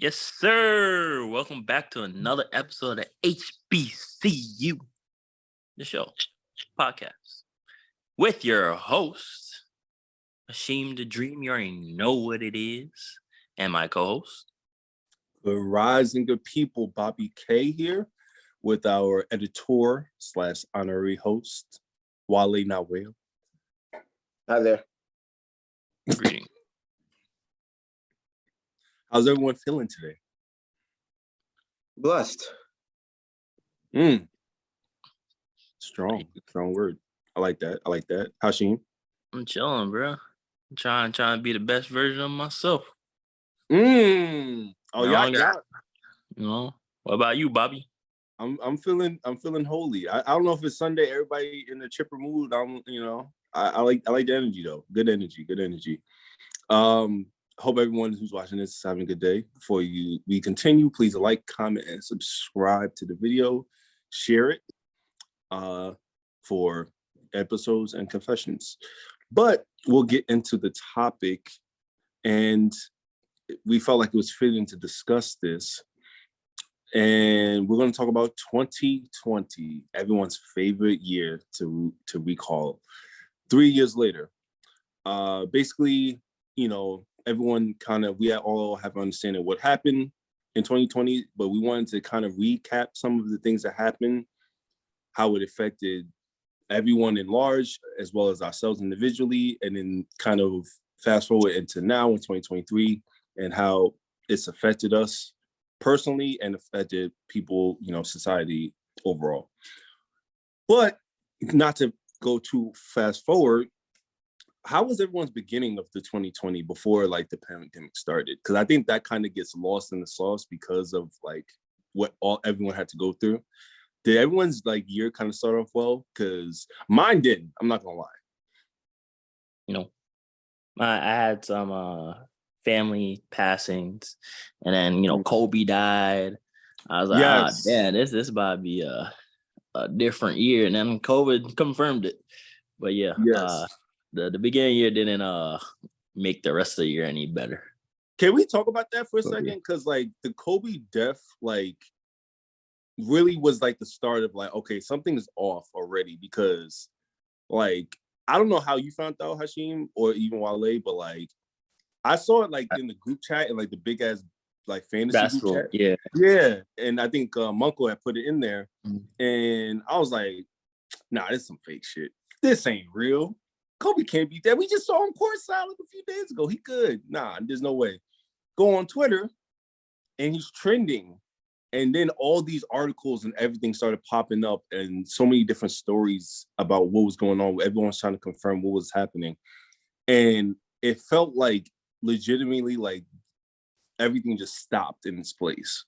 Yes, sir. Welcome back to another episode of HBCU, the show podcast, with your host, Hashim the Dream. You already know what it is, and my co-host. The rising good people, Bobby K here, with our editor / honorary host, Wale Nawel. Hi there. Greeting. How's everyone feeling today? Blessed. Strong word. I like that. Hashim? I'm chilling, bro. I'm trying to be the best version of myself. Oh, yeah. You know. What about you, Bobby? I'm feeling holy. I don't know if it's Sunday. Everybody in the chipper mood. I like the energy though. Good energy. Hope everyone who's watching this is having a good day. Before we continue, please like, comment, and subscribe to the video. Share it for episodes and confessions. But we'll get into the topic, and we felt like it was fitting to discuss this. And we're going to talk about 2020, everyone's favorite year to recall. 3 years later, basically, everyone we all have an understanding of what happened in 2020, but we wanted to kind of recap some of the things that happened, how it affected everyone in large, as well as ourselves individually, and then kind of fast forward into now in 2023 and how it's affected us personally and affected people, society overall. But not to go too fast forward, how was everyone's beginning of the 2020 before the pandemic started? Because I think that kind of gets lost in the sauce because of what everyone had to go through. Did everyone's year kind of start off well? Because mine didn't. I'm not gonna lie. I had some family passings, and then Kobe died. I was like, Yes. this is about to be a different year, and then COVID confirmed it. But yeah, yes. The beginning year didn't make the rest of the year any better. Can we talk about that for a second? Because the Kobe death really was the start of okay, something's off already, because I don't know how you found out, Hashim, or even Wale, but I saw it in the group chat and the big ass fantasy basketball group chat. Yeah. And I think Munko had put it in there. And I was like, nah, this is some fake shit. This ain't real. Kobe can't beat that. We just saw him courtside a few days ago. He could. Nah, there's no way. Go on Twitter and he's trending. And then all these articles and everything started popping up, and so many different stories about what was going on. Everyone's trying to confirm what was happening. And it felt legitimately everything just stopped in its place.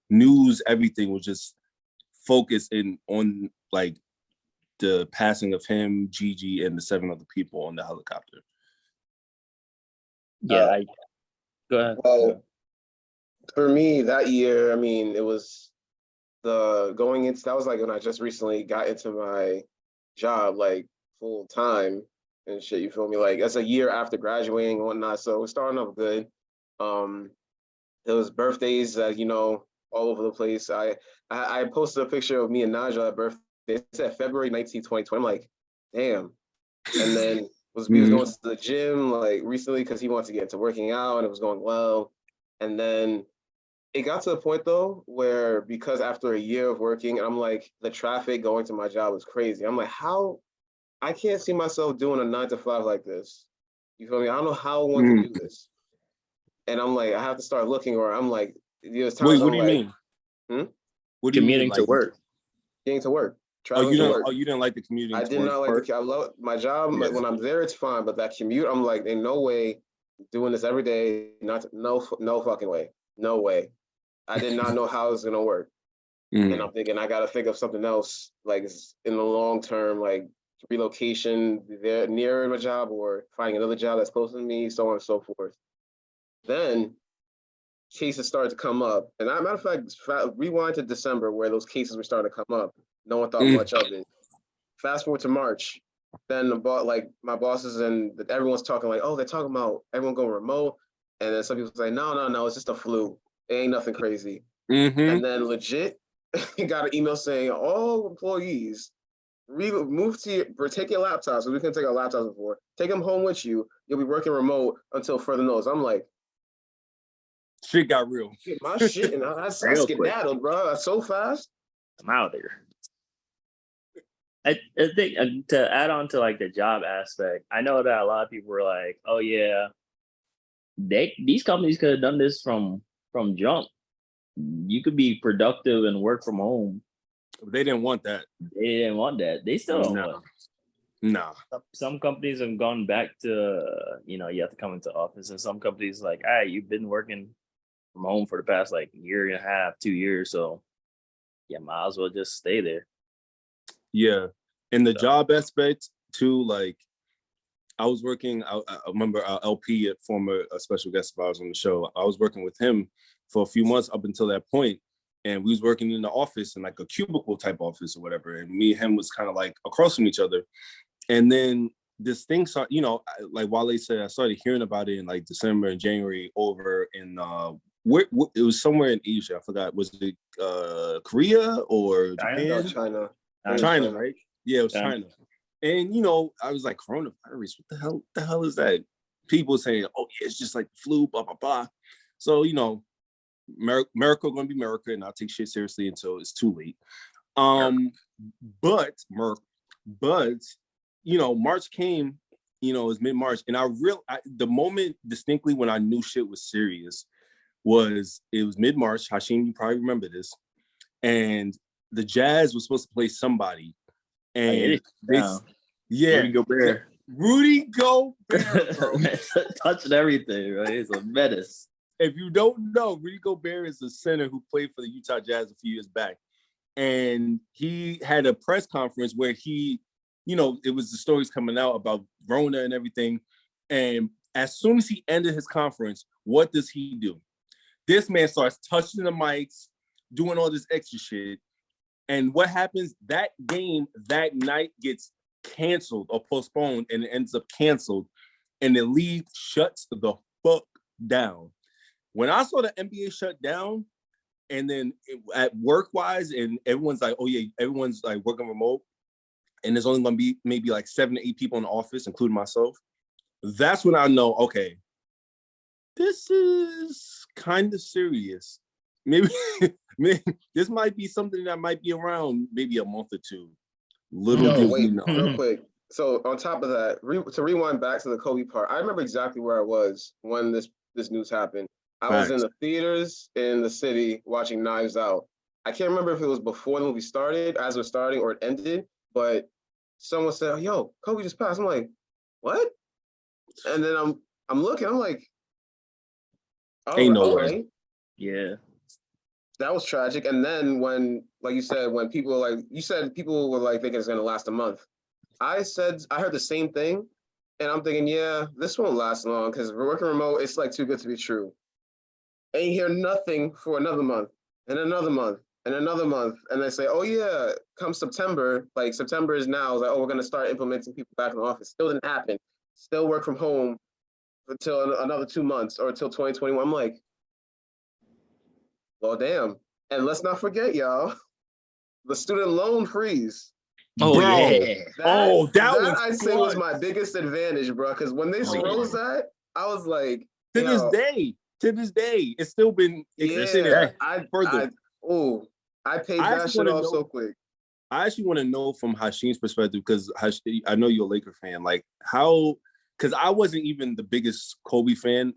News, everything was just focused on the passing of him, Gigi, and the 7 other people on the helicopter. Yeah, go ahead. Well, for me that year, it was that was when I just recently got into my job full time and shit, you feel me? That's a year after graduating and whatnot, so we're starting off good. There was birthdays all over the place. I posted a picture of me and Naja at birthday. It said February 19th, 2020. I'm like, damn. And then we was going to the gym recently because he wanted to get into working out, and it was going well. And then it got to the point though where, because after a year of working, I'm the traffic going to my job was crazy. I'm like, how? I can't see myself doing a 9 to 5 like this. You feel me? I don't know how one can do this. And I'm I have to start looking, or I'm there's times. Wait, what do you mean? What do you mean? To work? Getting to work. You didn't like the commuting? I did not like I love my job. Yeah. When I'm there, it's fine. But that commute, I'm in no way doing this every day. No fucking way. No way. I did not know how it was gonna work. And I'm thinking I gotta think of something else, in the long term, relocation there near my job, or finding another job that's closer to me, so on and so forth. Then cases started to come up, and matter of fact, rewind to December where those cases were starting to come up. No one thought much of it. Fast forward to March, then my bosses and everyone's talking oh, they're talking about everyone going remote. And then some people say, no, it's just a flu. It ain't nothing crazy. Mm-hmm. And then legit, got an email saying all employees move to take your laptops. So we can take our laptops before. Take them home with you. You'll be working remote until further notice. I'm like, shit got real. get my shit, and I Real quick. skedaddled, bro. So fast. I'm out there. I think to add on to like the job aspect, I know that a lot of people were like, "Oh yeah, these companies could have done this from jump. You could be productive and work from home." They didn't want that. They didn't want that. They still don't want it. Nah. Some companies have gone back to you have to come into office, and some companies like, "Hey, you've been working from home for the past like year and a half, 2 years, so yeah, might as well just stay there." Yeah. And the So- job aspect too, like I was working, I remember our LP at former special guest of ours on the show. I was working with him for a few months up until that point, and we was working in the office in like a cubicle type office or whatever. And me and him was kind of like across from each other. And then this thing started, like Wale said, I started hearing about it in like December and January over in it was somewhere in Asia. I forgot. Was it Korea or China? Japan? China. China, right? Yeah, it was China. China. And I was like, coronavirus, what the hell is that? People saying, oh yeah, it's just like the flu, blah, blah, blah. So, America gonna be America, and I'll take shit seriously until it's too late. But March came, it was mid-March, and the moment distinctly when I knew shit was serious it was mid-March. Hashim, you probably remember this. And the Jazz was supposed to play somebody. And Rudy Gobert. Rudy Gobert, bro. Touching everything, right? He's a menace. If you don't know, Rudy Gobert is the center who played for the Utah Jazz a few years back. And he had a press conference where he, it was the stories coming out about Rona and everything. And as soon as he ended his conference, what does he do? This man starts touching the mics, doing all this extra shit. And what happens? That game that night gets canceled or postponed, and it ends up canceled. And the league shuts the fuck down. When I saw the NBA shut down, and then at work-wise, and everyone's like, oh yeah, everyone's like working remote, and there's only gonna be maybe like 7 to 8 people in the office, including myself. That's when I know, okay, this is kind of serious. Maybe this might be something that might be around maybe a month or two. Real quick. So on top of that, to rewind back to the Kobe part, I remember exactly where I was when this news happened. I was in the theaters in the city watching Knives Out. I can't remember if it was before the movie started, as it was starting, or it ended, but someone said, yo, Kobe just passed. I'm like, what? And then I'm looking, I'm like, ain't no way. Right. Yeah. That was tragic. And then when, like you said, when people people were like thinking it's gonna last a month. I heard the same thing, and I'm thinking, yeah, this won't last long because we're working remote. It's like too good to be true. And you hear nothing for another month and another month and another month, and they say, oh yeah, come September, like September is now. It's like, oh, we're gonna start implementing people back in the office. Still didn't happen. Still work from home until another 2 months or until 2021. I'm like, well, damn. And let's not forget, y'all, the student loan freeze. Oh, bro. yeah. That I'd say was my biggest advantage, bro. Because when they froze that, I was like, to this day, it's still been yeah. I paid that shit off so quick. I actually want to know from Hashim's perspective, because I know you're a Laker fan, like how. Because I wasn't even the biggest Kobe fan,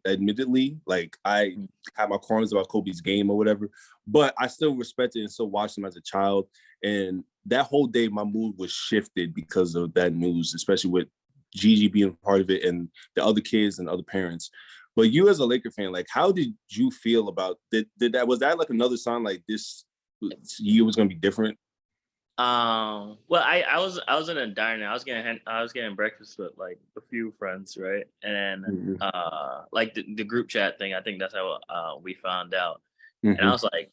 admittedly. Like, I had my qualms about Kobe's game or whatever, but I still respected and still watched him as a child. And that whole day, my mood was shifted because of that news, especially with Gigi being part of it and the other kids and other parents. But you as a Laker fan, like, how did you feel about was that like another sign like this year was going to be different? Well, I was in a diner. I was getting breakfast with like a few friends, right? And like the group chat thing. I think that's how we found out. And I was like,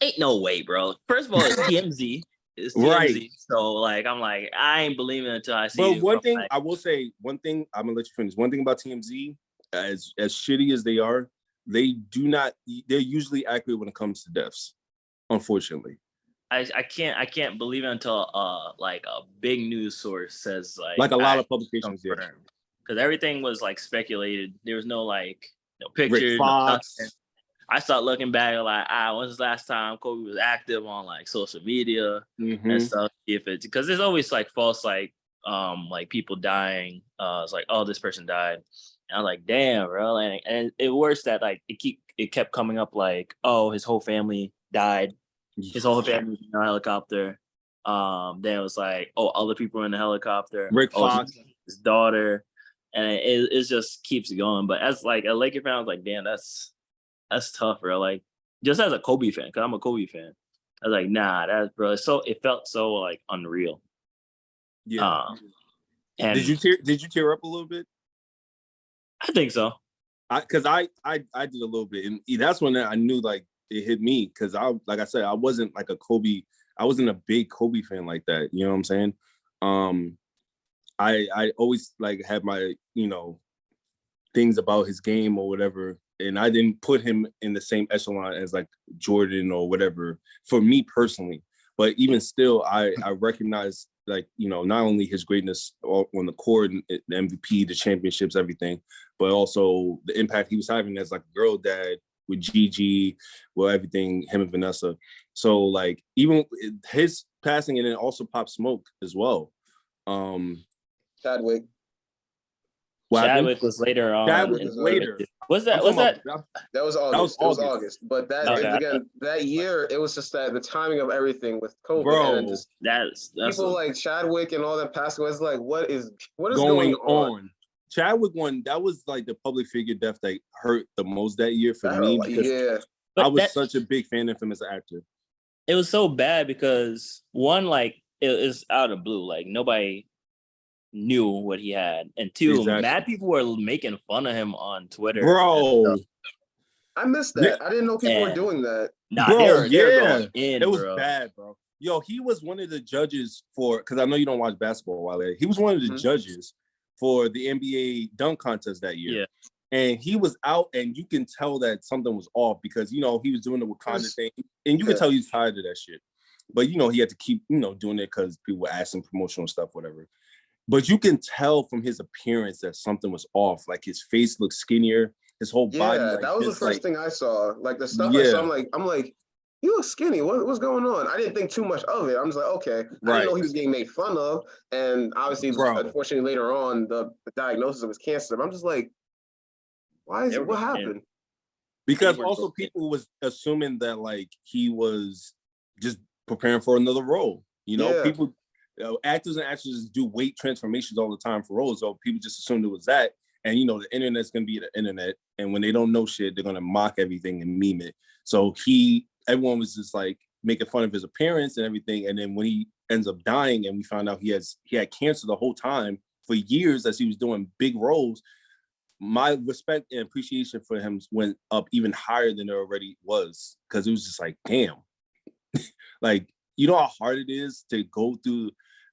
"Ain't no way, bro." First of all, it's TMZ. It's TMZ. Right. So like, I'm like, I ain't believing it until I see. But one thing I will say, I'm gonna let you finish. One thing about TMZ, as shitty as they are, they do not. They're usually accurate when it comes to deaths. Unfortunately, I can't believe it until like a big news source says like a lot of I publications. Yeah, confirmed. Because everything was like speculated. There was no like no Rick pictures, no Fox. nothing. I start looking back like, when's the last time Kobe was active on like social media and stuff? If it's because there's always like false like people dying. It's like, oh, this person died. And I'm like, damn, bro. And it worse that like it kept coming up like, oh, his whole family died. His whole family was in a helicopter. Then it was like, oh, other people were in the helicopter. Rick Fox, his daughter, and it just keeps going. But as like a Laker fan, I was like, damn, that's tough, bro. Like, just as a Kobe fan, because I'm a Kobe fan, I was like, nah, that's bro. It felt so like unreal. Yeah. And did you tear up a little bit? I think so. Because I did a little bit, and that's when I knew like it hit me. Because like I said, I wasn't like a Kobe. I wasn't a big Kobe fan like that. You know what I'm saying? I always like had my things about his game or whatever. And I didn't put him in the same echelon as like Jordan or whatever for me personally. But even still, I recognize like, not only his greatness on the court, the MVP, the championships, everything, but also the impact he was having as like a girl dad with Gigi, with everything, him and Vanessa. So like even his passing, and then also Pop Smoke as well. Chadwick. Chadwick was later on. Chadwick was later. Was that? That was August. It was August. But again, that year, it was just that the timing of everything with COVID. Bro, and just that's people like Chadwick and all that passing away. It's like, what is going on? Chadwick one, that was like the public figure death that hurt the most that year for me. Because I was such a big fan of him as an actor. It was so bad because one, like, it was out of blue. Like nobody knew what he had, and two, mad people were making fun of him on Twitter. Bro, I missed that. I didn't know people were doing that. Nah, bro, they were going in, it was bad, bro. Yo, he was one of the judges because I know you don't watch basketball, Wale. He was one of the judges for the NBA dunk contest that year. Yeah. And he was out, and you can tell that something was off because, he was doing the Wakanda thing, and you can tell he was tired of that shit. But, he had to keep, doing it because people were asking promotional stuff, whatever. But you can tell from his appearance that something was off. Like his face looked skinnier, his whole body. Yeah, that was the first thing I saw. Like the stuff I saw, I'm like, he looks skinny. What's going on? I didn't think too much of it. I'm just like, okay. I didn't know he was getting made fun of. And obviously, unfortunately, later on, the diagnosis of his cancer. I'm just like, why is it? What happened? Because also people was assuming that like he was just preparing for another role. People, actors and actresses do weight transformations all the time for roles. So people just assumed it was that. And the internet's gonna be the internet. And when they don't know shit, they're gonna mock everything and meme it. So everyone was just like making fun of his appearance and everything. And then when he ends up dying, and we found out he had cancer the whole time for years as he was doing big roles, my respect and appreciation for him went up even higher than it already was, because it was just like, damn, like, how hard it is to go through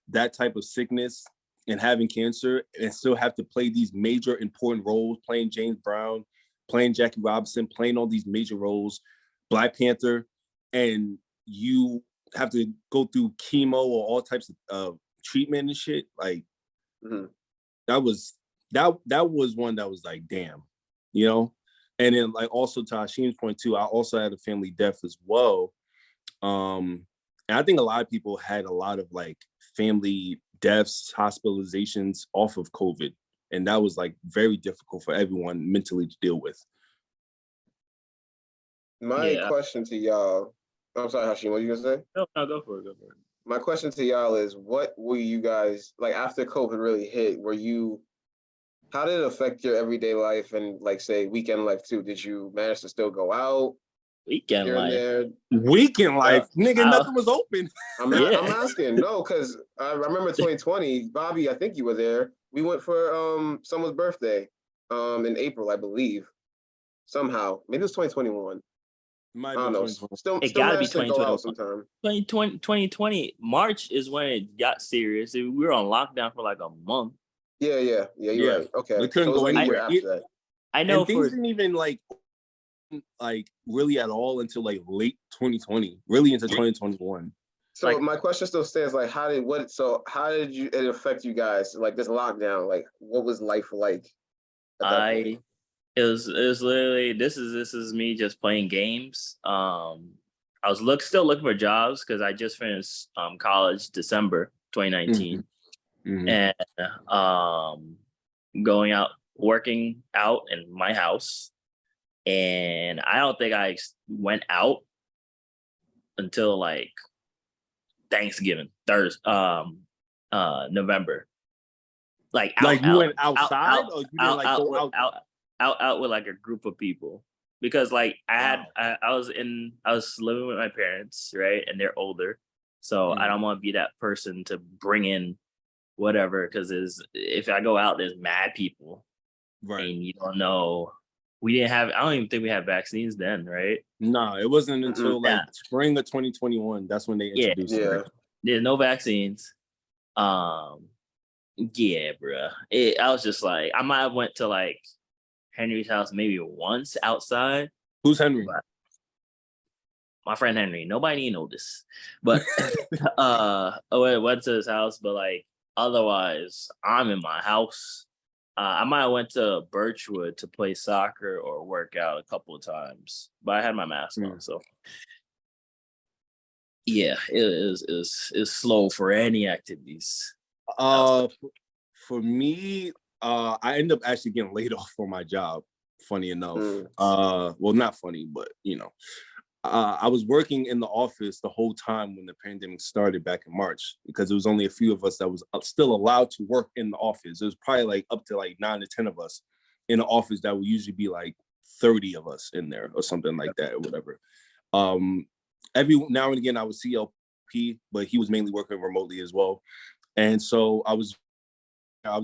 that type of sickness and having cancer and still have to play these major important roles, playing James Brown, playing Jackie Robinson, playing all these major roles, Black Panther, and you have to go through chemo or all types of treatment and shit. Like, that was one that was like, damn, And then like also to Hashim's point too, I also had a family death as well. And I think a lot of people had a lot of like family deaths, hospitalizations off of COVID. And that was like very difficult for everyone mentally to deal with. My question to y'all, I'm sorry, Hashim, what are you gonna say? No, go for it. My question to y'all is, what were you guys, like after COVID really hit, how did it affect your everyday life and like say weekend life too? Did you manage to still go out? Weekend life. Weekend life, nigga, nothing was open. I'm asking, no, because I remember 2020, Bobby, I think you were there. We went for someone's birthday in April, I believe. Somehow, maybe it was 2021. I don't know. Still it gotta be 2020 sometime. 2020 March is when it got serious. We were on lockdown for like a month. Yeah, you're right. Okay, we couldn't go anywhere after that. I know And things for didn't even like really at all until like late 2020, really into 2021. So Like- my question still stands, like, how did it affect you guys? Like this lockdown, like what was life like at that point? it was literally this is me just playing games. I was still looking for jobs because I just finished college December 2019, Mhm. and going out working out in my house, and I don't think I went out until like Thanksgiving, Thursday, November. Like Like you went out, outside, or you didn't like go with, out? out with like a group of people, because like Wow. I was living with my parents, right, and they're older, so I don't want to be that person to bring in whatever, because if I go out, there's mad people, Right. and you don't know. I don't even think we had vaccines then, right? No, it wasn't until like Yeah. spring of 2021. That's when they Yeah. introduced Yeah. it. There's no vaccines. Yeah, bruh. I was just like, I might have went to like Henry's house maybe once outside. Who's Henry? But my friend Henry. Nobody know this, but I went to his house. But like otherwise, I'm in my house. I might have went to Birchwood to play soccer or work out a couple of times, but I had my mask on, so yeah, it was slow for any activities. For me, I ended up actually getting laid off from my job. Funny enough, well, not funny, but you know, I was working in the office the whole time when the pandemic started back in March, because it was only a few of us that was still allowed to work in the office. It was probably like up to like 9 to 10 of us in the office. That would usually be like 30 of us in there or something like that or whatever. Every now and again I would see LP, but he was mainly working remotely as well. And so I was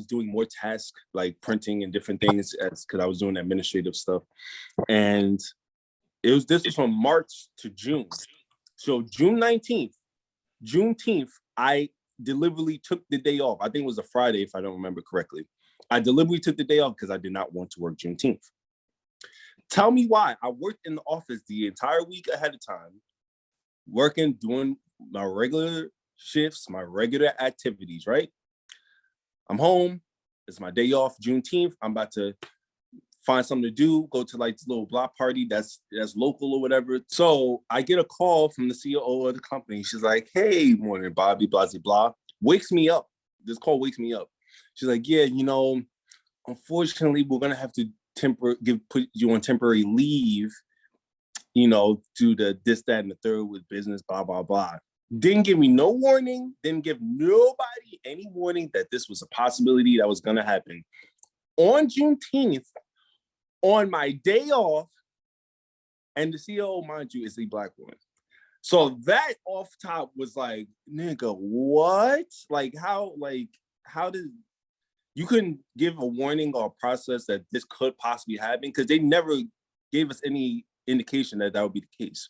doing more tasks like printing and different things because I was doing administrative stuff. And this was from March to June. So June 19th, Juneteenth, I deliberately took the day off. I think it was a Friday, if I don't remember correctly. I deliberately took the day off because I did not want to work Juneteenth. Tell me why. I worked in the office the entire week ahead of time, working, doing my regular shifts, my regular activities, right? I'm home. It's my day off, Juneteenth. I'm about to find something to do, go to like this little block party that's local or whatever. So I get a call from the CEO of the company. She's like, "Hey, morning, Bobby, blah, blah, blah." Wakes me up. This call wakes me up. She's like, "Yeah, unfortunately, we're gonna have to put you on temporary leave, due to this, that, and the third with business, blah, blah, blah." Didn't give me no warning, didn't give nobody any warning that this was a possibility that was gonna happen. On Juneteenth, on my day off, and the CEO, mind you, is a Black woman. So that off top was like, nigga, what? Like, how did you couldn't give a warning or a process that this could possibly happen? Because they never gave us any indication that would be the case.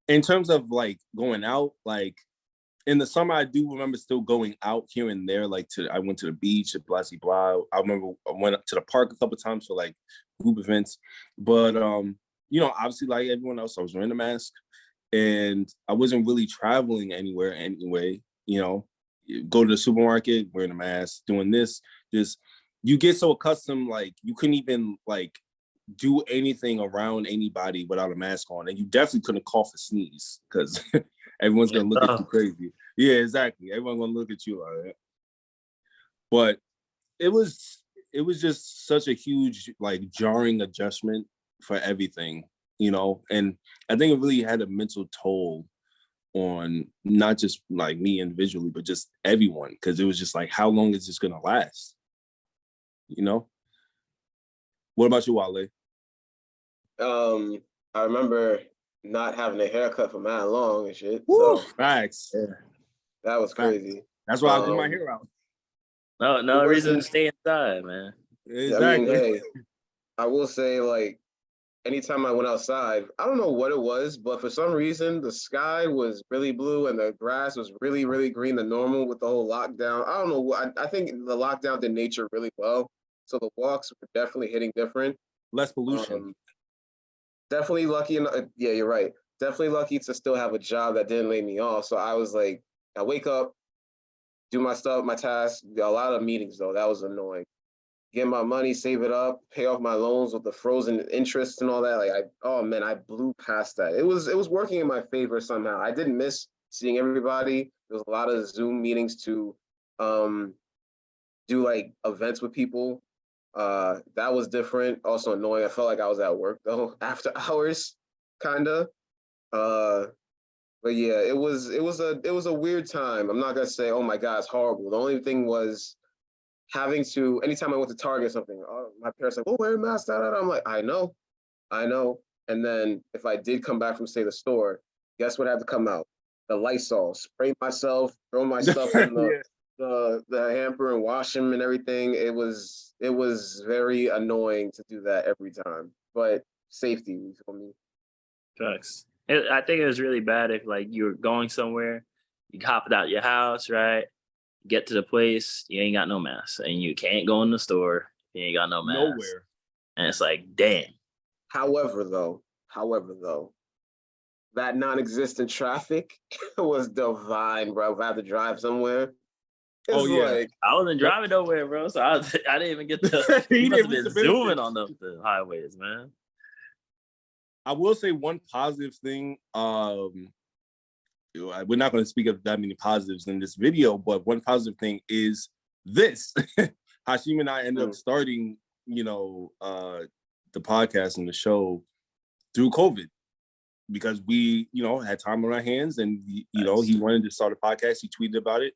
In terms of like going out, like in the summer, I do remember still going out here and there. Like I went to the beach at blah, blah. I remember I went up to the park a couple of times for like group events. But obviously, like everyone else, I was wearing a mask, and I wasn't really traveling anywhere anyway. Go to the supermarket, wearing a mask, doing this. You get so accustomed, like you couldn't even like do anything around anybody without a mask on, and you definitely couldn't cough or sneeze because everyone's gonna look at you crazy. Yeah, exactly. Everyone's gonna look at you like that. But it was just such a huge, like, jarring adjustment for everything, and I think it really had a mental toll on not just like me individually, but just everyone, because it was just like, how long is this gonna last? What about you, Wale? I remember not having a haircut for mad long and shit. Woo, So facts. that was crazy. That's why I grew my hair out. No reason to stay inside, man. Exactly. I mean, hey, I will say, like, anytime I went outside, I don't know what it was, but for some reason the sky was really blue and the grass was really, really green than normal with the whole lockdown. I don't know. I think the lockdown did nature really well. so the walks were definitely hitting different. Less pollution. Definitely lucky. Yeah, you're right. Definitely lucky to still have a job that didn't lay me off. So I was like, I wake up, do my stuff, my tasks. A lot of meetings though. That was annoying. Get my money, save it up, pay off my loans with the frozen interest and all that. Like oh man, I blew past that. It was working in my favor somehow. I didn't miss seeing everybody. There was a lot of Zoom meetings to do like events with people. That was different. Also annoying. I felt like I was at work though after hours, kinda. Uh, but yeah, it was a weird time. I'm not gonna say, oh my God, it's horrible. The only thing was having to anytime I went to Target or something, my parents like, oh, wear a mask. Da, da, da. I'm like, I know. And then if I did come back from say the store, guess what had to come out? The Lysol. Spray myself, throw my stuff in Yeah. the hamper and wash them and everything. It was very annoying to do that every time. But safety, you feel me? Facts. I think it was really bad if like you were going somewhere, you hop out your house, right? Get to the place, you ain't got no mask, and you can't go in the store, you ain't got no mask, Nowhere. and it's like, damn. However though, that non-existent traffic was divine, bro. If I had to drive somewhere, it's Oh, yeah. like I wasn't Yep. driving nowhere, bro. So I didn't even get to. He You must didn't have reap been the zooming benefits. on the highways, man. I will say one positive thing. We're not going to speak of that many positives in this video, but one positive thing is this. Hashim and I ended up starting, the podcast and the show through COVID because we, had time on our hands and, he wanted to start a podcast. He tweeted about it.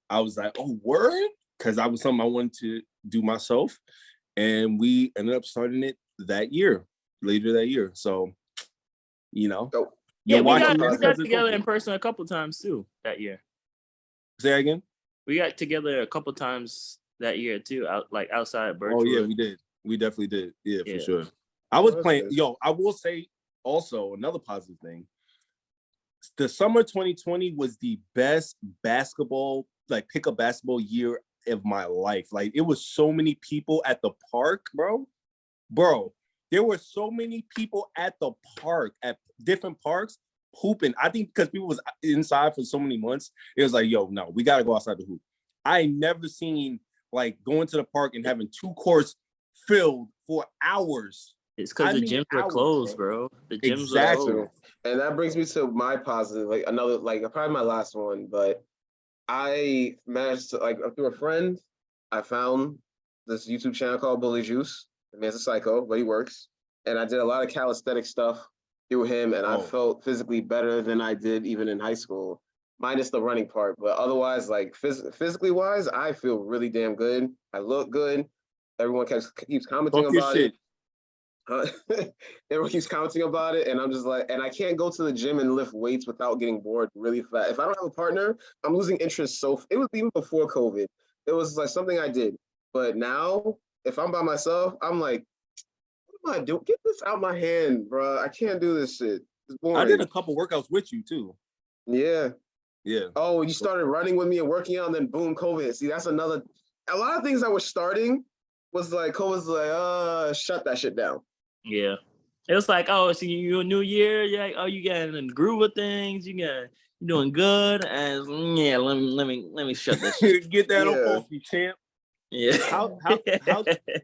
I was like, oh, word? Because that was something I wanted to do myself. And we ended up starting it later that year. So, Dope. Yeah, we watching got this because of together COVID. in person a couple times too that year. Say that again? We got together a couple times that year too, outside Birchwood. Oh, yeah, we did. We definitely did. Yeah, Yeah. for sure. I was That's playing. good. I will say also another positive thing. The summer 2020 was the best basketball, like pickup basketball year of my life. Like it was so many people at the park, bro. There were so many people at the park, at different parks, hooping. I think because people was inside for so many months, it was like, yo, no, we got to go outside to hoop. I ain't never seen like going to the park and having 2 courts filled for hours. It's because the gyms were closed, bro. The gyms Exactly. were closed. And that brings me to my positive, like another, like probably my last one, but I managed to, like, through a friend, I found this YouTube channel called Bully Juice. The man's a psycho, but he works. And I did a lot of calisthenic stuff through him, and I felt physically better than I did even in high school, minus the running part. But otherwise, like physically wise, I feel really damn good. I look good. Everyone keeps commenting Talk your about shit. it. Everyone keeps commenting about it, and I'm just like, and I can't go to the gym and lift weights without getting bored really fast. If I don't have a partner, I'm losing interest. So it was even before COVID. It was like something I did, but now if I'm by myself, I'm like, what am I doing? Get this out my hand, bro. I can't do this shit. It's boring. I did a couple workouts with you too. Yeah. Yeah. Oh, you started running with me and working out, and then boom, COVID. See, that's another. A lot of things that were starting was like COVID's like, shut that shit down. Yeah. It was like, oh, so you a new year, yeah, oh, you getting in the groove of things, you're doing good, and yeah, let me shut this shit. Get that off you, champ. Yeah.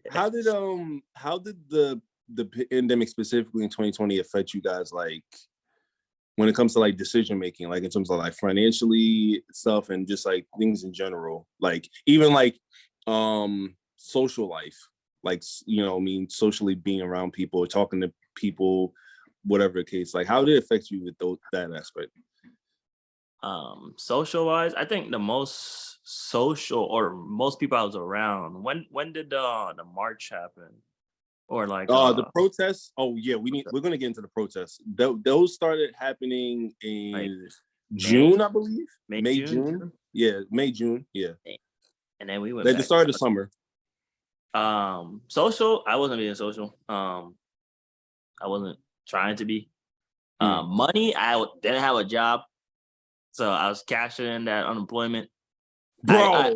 How did the pandemic specifically in 2020 affect you guys, like when it comes to like decision making, like in terms of like financially stuff and just like things in general, like even like social life, like socially being around people, talking to people, whatever the case, like how did it affect you with that aspect? Social wise, I think the most social or most people I was around. When did the march happen? Or like the protests? Oh yeah, we're gonna get into the protests. Those started happening in like June, I believe. May, June. Yeah, May, June. Yeah. And then we went like back the start of the summer. Social, I wasn't being social. I wasn't trying to be. Money, I didn't have a job, so I was cashing in that unemployment. bro.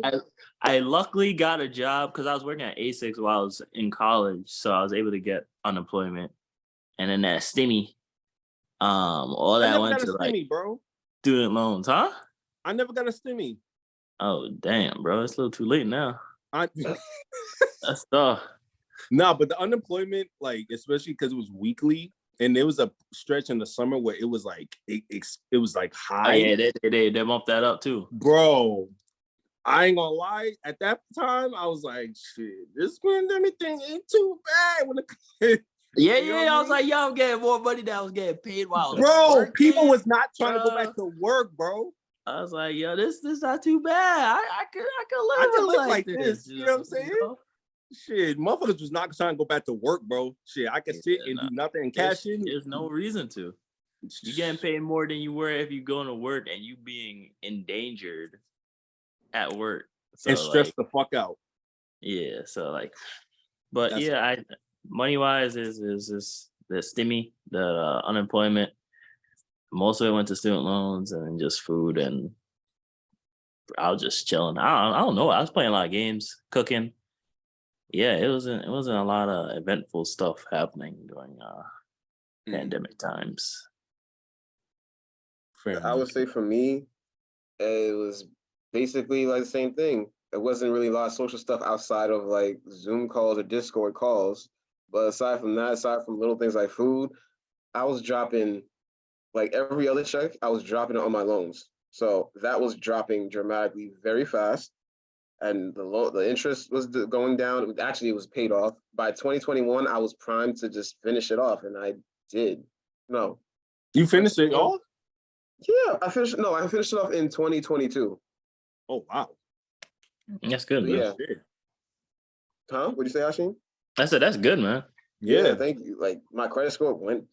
I luckily got a job because I was working at A6 while I was in college, so I was able to get unemployment, and then that stimmy, all I that never went got a to like stimmy, bro. student loans, huh? I never got a stimmy. Oh damn, bro, it's a little too late now. I That's tough. nah, but the unemployment, like especially because it was weekly, and there was a stretch in the summer where it was like it was like Oh high, yeah, they bumped that up too. bro. I ain't gonna lie. At that time, I was like, shit, this pandemic thing ain't too bad. When Yeah, You know what I I was mean? like, yo, I'm getting more money than I was getting paid while I was bro, people working, was not trying to go bro. back to work, bro. I was like, yo, this not too bad. I could I can live live like this. you You know what I'm saying? know? Shit, motherfuckers was not trying to go back to work, bro. Shit, I can sit Yeah, and nah. do nothing and cash in. There's no reason to. You getting paid more than you were if you going to work and you being endangered at work. So and stress like, the fuck out. yeah. So like, but That's yeah, I money wise is the stimmy, the unemployment. Most of it went to student loans and just food, and I was just chilling. I don't know. I was playing a lot of games, cooking. Yeah, it wasn't a lot of eventful stuff happening during pandemic times. fair I enough. would say for me, it was basically like the same thing. It wasn't really a lot of social stuff outside of like Zoom calls or Discord calls. But aside from that, aside from little things like food, I was dropping like every other check, I was dropping it on my loans. So that was dropping dramatically very fast. And the interest was going down. It was paid off. By 2021, I was primed to just finish it off, and I did. No, You finished it off? yeah, I finished. No, I finished it off in 2022. Oh wow. That's good, So, man. yeah. Shit. Huh? What'd you say, Asheen? I said that's good, man. Yeah. Thank you. Like my credit score went.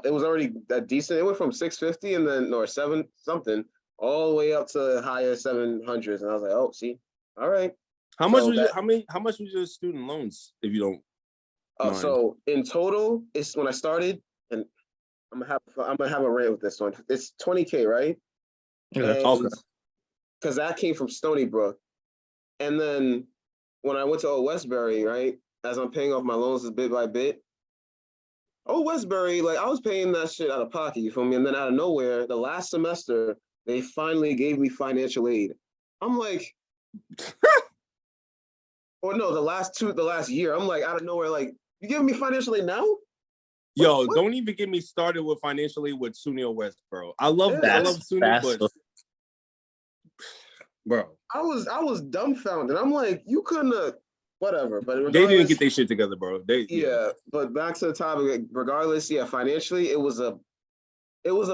It was already that decent. It went from 650 and then or seven something all the way up to higher 700s, and I was like, oh, see, all right. How much So was that- how much was your student loans, if you don't mind? So in total, it's when I started, and I'm gonna have a rant with this one. It's 20K, right? Okay. And because that came from Stony Brook, and then when I went to Old Westbury, right, as I'm paying off my loans bit by bit, Old Westbury, like I was paying that shit out of pocket, you feel me? And then out of nowhere, the last semester, they finally gave me financial aid. I'm like, or no, the last year, I'm like out of nowhere, like, you giving me financial aid now? Yo, what? don't even get me started with financially with SUNY West, bro. I love Yeah, I love SUNY, but bro, I was dumbfounded. I'm like, you couldn't have, whatever. But they didn't regardless, get their shit together, bro. yeah. But back to the topic. Regardless, yeah, financially, it was a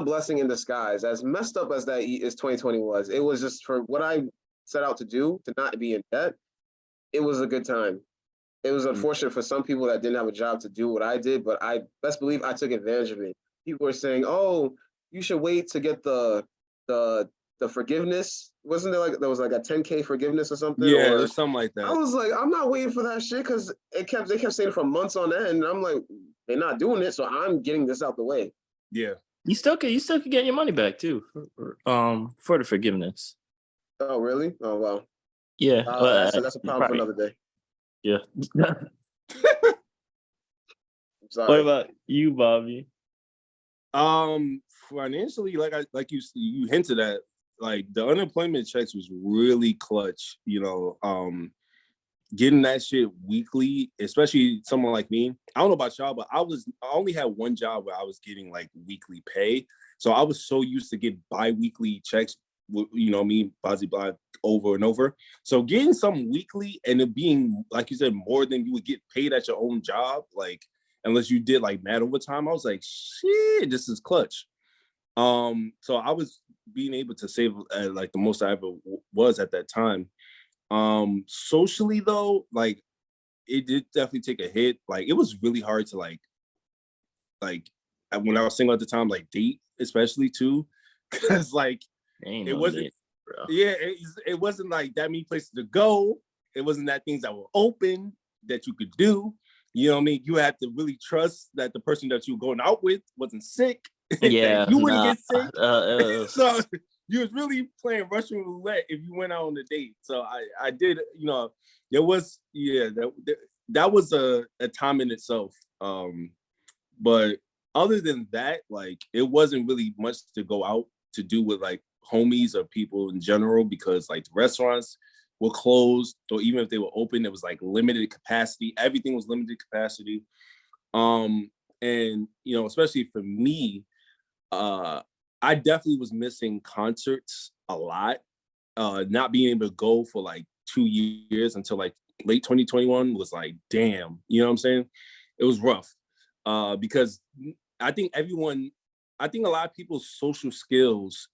blessing in disguise. As messed up as that as 2020 was, it was just for what I set out to do to not be in debt. It was a good time. It was unfortunate for some people that didn't have a job to do what I did, but I best believe I took advantage of it. People were saying, "Oh, you should wait to get the forgiveness." Wasn't there was like a 10K forgiveness or something? Yeah, Or there's something like I that. was like, I'm not waiting for that shit because they kept saying it for months on end. And I'm like, they're not doing it, so I'm getting this out the way. Yeah. You still could get your money back too, for the forgiveness. Oh, really? Oh, wow. Yeah, That's a problem for another day. Yeah. Sorry. What about you, Bobby? Financially, like you hinted at, like the unemployment checks was really clutch. You know, getting that shit weekly, especially someone like me. I don't know about y'all, but I only had one job where I was getting like weekly pay. So I was so used to getting bi-weekly checks, you know, me, Bozzy Blah, over and over. So getting some weekly and it being, like you said, more than you would get paid at your own job, like unless you did like mad overtime, I was like, shit, this is clutch. So I was being able to save like the most I ever was at that time. Socially though, like it did definitely take a hit. Like it was really hard to like when I was single at the time, like date, especially too, because like Ain't it no wasn't date, bro. yeah, it wasn't like that many places to go. It wasn't that things that were open that you could do. You know what I mean? You had to really trust that the person that you were going out with wasn't sick. Yeah, that you wouldn't get sick. it was, So you was really playing Russian roulette if you went out on a date. So I did, there was, that was a time in itself. But other than that, like, it wasn't really much to go out to do with like homies or people in general, because like the restaurants were closed, or even if they were open, it was like limited capacity. Everything was limited capacity. And especially for me, I definitely was missing concerts a lot. Not being able to go for like 2 years until like late 2021 was like, damn, you know what I'm saying? It was rough. Because I think a lot of people's social skills,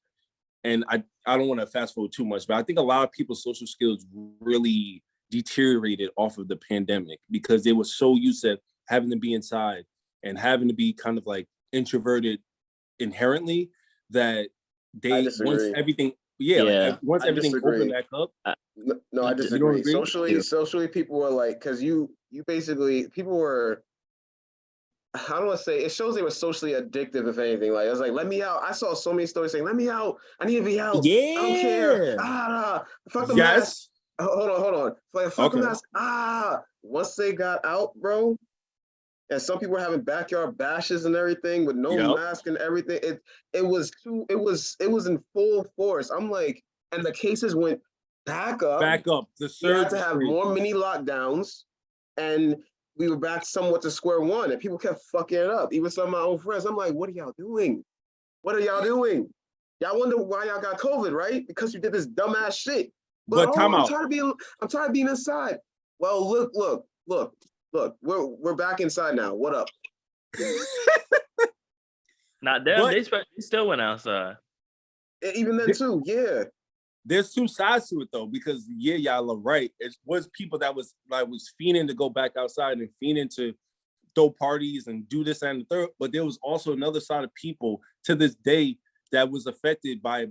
and I don't want to fast forward too much, but I think a lot of people's social skills really deteriorated off of the pandemic because they were so used to having to be inside and having to be kind of like introverted inherently that I disagree. once I everything disagree. opened back up. No, I You don't disagree. agree? Socially, people were like, because you basically, people were, how do I say, it shows they were socially addictive, if anything. Like, I was like, let me out. I saw so many stories saying, let me out. I need to be out. I don't care. Yeah. Fuck the mask. Yes. Hold on. Like, fuck the Okay. mask. Once they got out, bro, and some people were having backyard bashes and everything with no Yep. mask and everything. It was in full force. I'm like, and the cases went back up. Back up. The We had surge to was have crazy. more mini lockdowns, and we were back somewhat to square one, and people kept fucking it up. Even some of my own friends, I'm like, what are y'all doing? What are y'all doing? Y'all wonder why y'all got COVID, right? Because you did this dumbass shit. But time I'm out. tired of being inside. Well, look. We're back inside now. What up? Not them. They still went outside. Even then too, yeah. There's two sides to it though, because y'all are right. It was people that was fiending to go back outside and fiending to throw parties and do this and the third. But there was also another side of people to this day that was affected by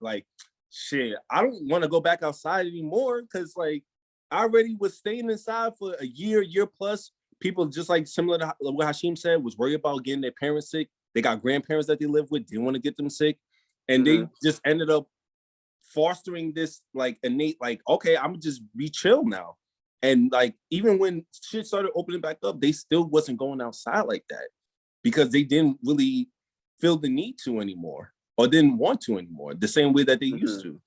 like, shit, I don't want to go back outside anymore because like I already was staying inside for a year plus. People just like similar to what Hashim said, was worried about getting their parents sick. They got grandparents that they live with, didn't want to get them sick. And they just ended up fostering this like innate, like, okay, I'm just be chill now. And like, even when shit started opening back up, they still wasn't going outside like that because they didn't really feel the need to anymore or didn't want to anymore the same way that they used to.